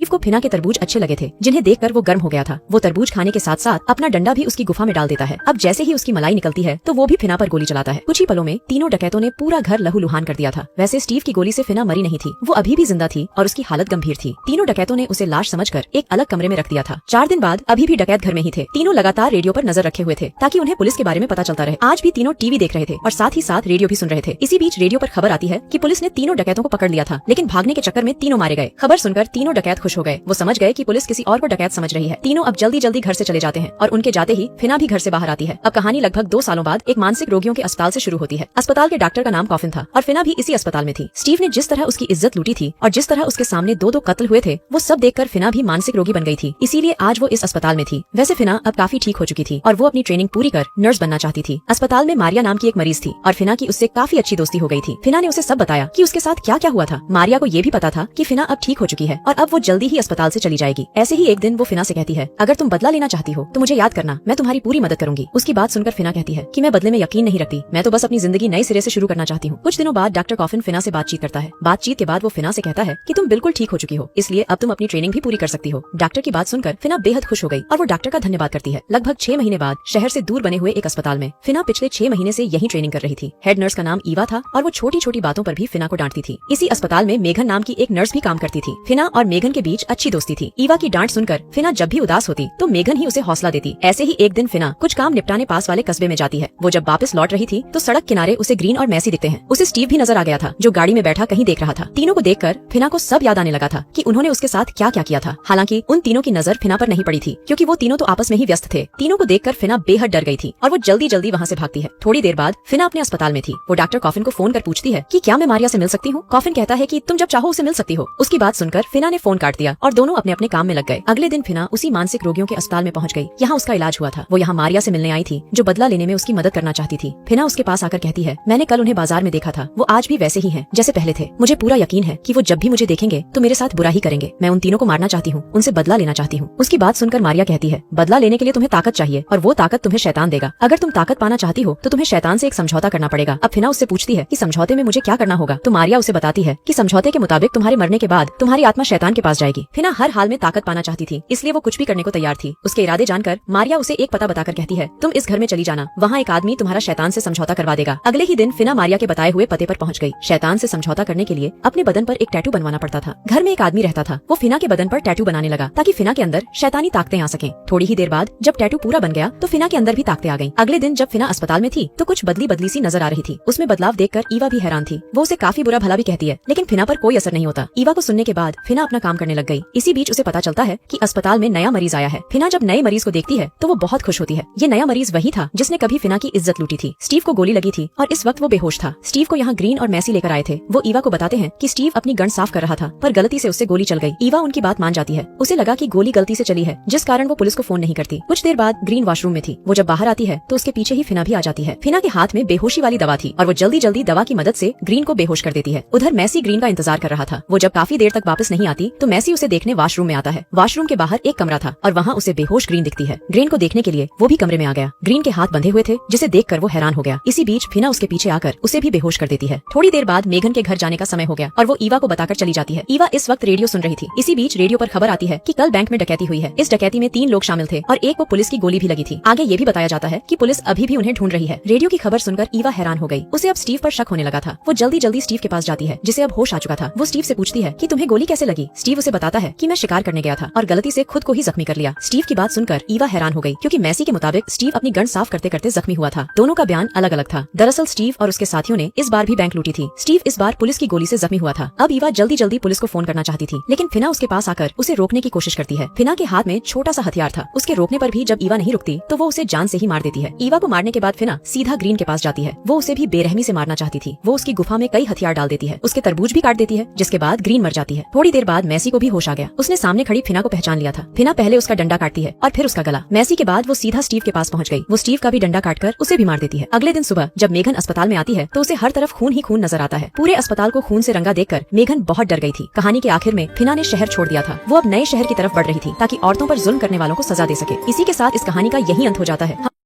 को फिना के तरबूज अच्छे लगे थे, जिन्हें देखकर वो गर्म हो गया था। वो तरबूज खाने के साथ साथ अपना डंडा भी उसकी गुफा में डाल देता है। अब जैसे ही उसकी मलाई निकलती है तो वो भी फिना पर गोली चलाता है। कुछ ही पलों में तीनों डकैतों ने पूरा घर लहूलुहान कर दिया था। वैसे स्टीव की गोली से फिना मरी नहीं थी, वो अभी भी जिंदा थी और उसकी हालत गंभीर थी। तीनों डकैतों ने उसे लाश समझकर एक अलग कमरे में रख दिया था। 4 दिन बाद अभी भी डकैत घर में ही थे। तीनों लगातार रेडियो पर नजर रखे हुए थे ताकि उन्हें पुलिस के बारे में पता चलता रहे। आज भी तीनों टीवी देख रहे थे और साथ ही साथ रेडियो भी सुन रहे थे। इसी बीच रेडियो पर खबर आती है कि पुलिस ने तीनों डकैतों को पकड़ लिया था, लेकिन भागने के चक्कर में तीनों मारे गए। खबर सुनकर तीनों डकैत खुश हो गए। वो समझ गए कि पुलिस किसी और को डकैत समझ रही है। तीनों अब जल्दी जल्दी घर से चले जाते हैं और उनके जाते ही फिना भी घर से बाहर आती है। अब कहानी लगभग 2 सालों बाद एक मानसिक रोगियों के अस्पताल से शुरू होती है। अस्पताल के डॉक्टर का नाम कॉफिन था और फिना भी इसी अस्पताल में थी। स्टीव ने जिस तरह उसकी इज्जत लूटी थी और जिस तरह उसके सामने 2 कत्ल हुए थे, वो सब देखकर फिना भी मानसिक रोगी बन गई थी। इसीलिए आज वो इस अस्पताल में थी। वैसे फिना अब काफी ठीक हो चुकी थी और वो अपनी ट्रेनिंग पूरी कर नर्स बनना चाहती थी। अस्पताल में मारिया नाम की एक मरीज थी और फिना की उससे काफी अच्छी दोस्ती हो गई थी। फिना ने उसे सब बताया कि उसके साथ क्या क्या हुआ था। मारिया को ये भी पता था कि फिना अब ठीक हो चुकी है और अब वो जल्दी ही अस्पताल से चली जाएगी। ऐसे ही एक दिन वो फिना से कहती है, अगर तुम बदला लेना चाहती हो तो मुझे याद करना, मैं तुम्हारी पूरी मदद करूंगी। उसकी बात सुनकर फिना कहती है कि मैं बदले में यकीन नहीं रखती, मैं तो बस अपनी जिंदगी नए सिरे से शुरू करना चाहती हूँ। कुछ दिनों बाद डॉक्टर कॉफिन फिना से बातचीत करता है। बातचीत के बाद वो फिना से कहता है कि तुम बिल्कुल ठीक हो चुकी हो, इसलिए अब तुम अपनी ट्रेनिंग भी पूरी कर सकती हो। डॉक्टर की बात सुनकर फिना बेहद खुश हो गई और वो डॉक्टर का धन्यवाद करती है। लगभग 6 महीने बाद शहर से दूर बने हुए एक अस्पताल में फिना पिछले 6 महीने से यही ट्रेनिंग कर रही थी। हेड नर्स का नाम ईवा था और वो छोटी छोटी बातों पर भी फिना को डांटती थी। इसी अस्पताल में मेघन नाम की एक नर्स भी काम करती थी। फिना और मेघन के बीच अच्छी दोस्ती थी। ईवा की डांट सुनकर फिना जब भी उदास होती तो मेघन ही उसे हौसला देती। ऐसे ही एक दिन फिना कुछ काम निपटाने पास वाले कस्बे में जाती है। वो जब वापस लौट रही थी तो सड़क किनारे उसे ग्रीन और मैसी दिखते हैं। उसे स्टीव भी नजर आ गया था, जो गाड़ी में बैठा कहीं देख रहा था। तीनों को देखकर फिना को सब याद आने लगा था कि उन्होंने उसके साथ क्या क्या किया था। हालांकि उन तीनों की नजर फिना पर नहीं पड़ी थी, क्योंकि वो तीनों तो आपस में ही व्यस्त थे। तीनों को देखकर फिना बेहद डर गई थी और वो जल्दी जल्दी वहाँ से भागती है। थोड़ी देर बाद फिना अपने अस्पताल में थी। वो डॉक्टर कॉफिन को फोन कर पूछती है कि क्या मैं मारिया से मिल सकती हूँ। कॉफिन कहता है कि तुम जब चाहो उसे मिल सकती हो। उसकी बात सुनकर फिना ने फोन काट दिया और दोनों अपने अपने काम में लग गए। अगले दिन फिना उसी मानसिक रोगियों के अस्पताल में पहुंच गई। यहाँ उसका इलाज हुआ था। वो यहाँ मारिया से मिलने आई थी, जो बदला लेने में उसकी मदद करना चाहती थी। फिना उसके पास आकर कहती है, मैंने कल उन्हें बाजार में देखा था, वो आज भी वैसे ही हैं जैसे पहले थे। मुझे पूरा यकीन है कि वो जब भी मुझे देखेंगे तो मेरे साथ बुरा ही करेंगे। मैं उन तीनों को मारना चाहती हूँ, उनसे बदला लेना चाहती हूँ। उसकी बात सुनकर मारिया कहती है, बदला लेने के लिए तुम्हें ताकत चाहिए और वो ताकत तुम्हें शैतान देगा। अगर तुम ताकत पाना चाहती हो तो तुम्हें शैतान से एक समझौता करना पड़ेगा। अब फिना उससे पूछती है कि समझौते में मुझे क्या करना होगा, तो मारिया उसे बताती है कि समझौते के मुताबिक तुम्हारे मरने के बाद तुम्हारी आत्मा शैतान के पास जाएगी। फिना हर हाल में ताकत पाना चाहती थी, इसलिए वो कुछ भी करने को तैयार थी। उसके इरादे जानकर मारिया उसे एक पता बताकर कहती है, तुम इस घर में चली जाना, वहाँ एक आदमी तुम्हारा शैतान से समझौता करवा देगा। अगले ही दिन फिना मारिया के बताए हुए पते पर पहुँच गई। शैतान से समझौता करने के लिए अपने बदन पर एक टैटू बनवाना पड़ता था। घर में एक आदमी रहता था, वो फिना के बदन पर टैटू बनाने लगा ताकि फिना के अंदर शैतानी ताकतें आ सकें। थोड़ी ही देर बाद जब टैटू पूरा बन गया तो फिना के अंदर भी ताकतें आ गईं। अगले दिन जब फिना अस्पताल में थी तो कुछ बदली बदली सी नजर आ रही थी। उसमें बदलाव देखकर ईवा भी हैरान थी। वो उसे काफी बुरा भला भी कहती है, लेकिन फिना पर कोई असर नहीं होता। ईवा को सुनने के बाद फिना अपना काम करने लग गई। इसी बीच उसे पता चलता है कि अस्पताल में नया मरीज आया है। फिना जब नए मरीज को देखती है तो वो बहुत खुश होती है। ये नया मरीज वही था जिसने कभी फिना की इज्जत लूटी थी। स्टीव को गोली लगी थी और इस वक्त वो बेहोश था। स्टीव को यहाँ ग्रीन और मैसी लेकर आए थे। वो ईवा को बताते हैं कि स्टीव अपनी गन साफ कर रहा था, पर गलती से उससे गोली चल गई। ईवा उनकी बात मान जाती है। उसे लगा कि गोली गलती से चली है, जिस कारण वो पुलिस को फोन नहीं करती। कुछ देर बाद ग्रीन वॉशरूम में थी। वो जब बाहर आती है तो उसके पीछे ही फिना भी आ जाती है। फिना के हाथ में बेहोशी वाली दवा थी और वो जल्दी जल्दी दवा की मदद से ग्रीन को बेहोश कर देती है। उधर मैसी ग्रीन का इंतजार कर रहा था। वो जब काफी देर तक वापस नहीं आती तो मैसी उसे देखने वॉशरूम में आता है। वॉशरूम के बाहर एक कमरा था और वहाँ उसे बेहोश ग्रीन दिखती है। ग्रीन को देखने के लिए वो भी कमरे में आ गया। ग्रीन के हाथ बंधे हुए थे, जिसे देखकर वो हैरान हो गया। इसी बीच फिना उसके पीछे आकर उसे भी बेहोश कर देती है। थोड़ी देर बाद मेघन के घर जाने का समय हो गया और वो ईवा को बताकर चली जाती है। ईवा इस वक्त रेडियो सुन रही थी। इसी बीच रेडियो पर खबर आती है कि कल बैंक में डकैती हुई है। इस डकैती में 3 लोग शामिल थे और एक को पुलिस की गोली भी लगी थी। आगे ये भी बताया जाता है कि पुलिस अभी भी उन्हें ढूंढ रही है। रेडियो की खबर सुनकर ईवा हैरान हो गई। उसे अब स्टीव पर शक होने लगा था। वो जल्दी जल्दी स्टीव के पास जाती है, जिसे अब होश आ चुका था। वो स्टीव से पूछती है कि तुम्हें गोली कैसे लगी। स्टीव उसे बताता है कि मैं शिकार करने गया था और गलती से खुद को ही जख्मी कर लिया। स्टीव की बात सुनकर ईवा हैरान हो गई, क्योंकि मैसी के मुताबिक स्टीव अपनी गन साफ करते करते जख्मी हुआ था। दोनों का बयान अलग अलग था। दरअसल स्टीव और उसके साथियों ने इस बार भी बैंक लूटी थी। स्टीव इस बार पुलिस की गोली से जख्मी हुआ था। अब ईवा जल्दी जल्दी पुलिस को फोन करना चाहती थी, लेकिन फिना उसके पास आकर उसे रोकने की कोशिश करती है। फिना के हाथ में छोटा सा हथियार था। उसके रोकने पर भी जब ईवा नहीं रुकती तो वो उसे जान से ही मार देती है। ईवा को मारने के बाद फिना सीधा ग्रीन के पास जाती है। वो उसे भी बेरहमी से मारना चाहती थी। वो उसकी गुफा में कई हथियार डाल देती है। उसके तरबूज भी काट देती है, जिसके बाद ग्रीन मर जाती है। थोड़ी देर बाद मैसी को भी होश आ गया। उसने सामने खड़ी फिना को पहचान लिया था। फिना पहले उसका डंडा काटती है और फिर उसका गला। मैसी के बाद वो सीधा स्टीव के पास पहुंच गई। वो स्टीव का भी डंडा काटकर उसे भी मार देती है। अगले दिन सुबह जब मेघन अस्पताल में आती है तो उसे हर तरफ खून ही खून नजर आता है। पूरे अस्पताल को खून से रंगा देखकर मेघन बहुत डर गई थी। कहानी के आखिर में फिना ने शहर छोड़ दिया था। वो अब नए शहर की तरफ बढ़ रही थी ताकि औरतों पर जुल्म करने वालों को सजा दे सके। इसी के साथ इस कहानी का यही अंत हो जाता है।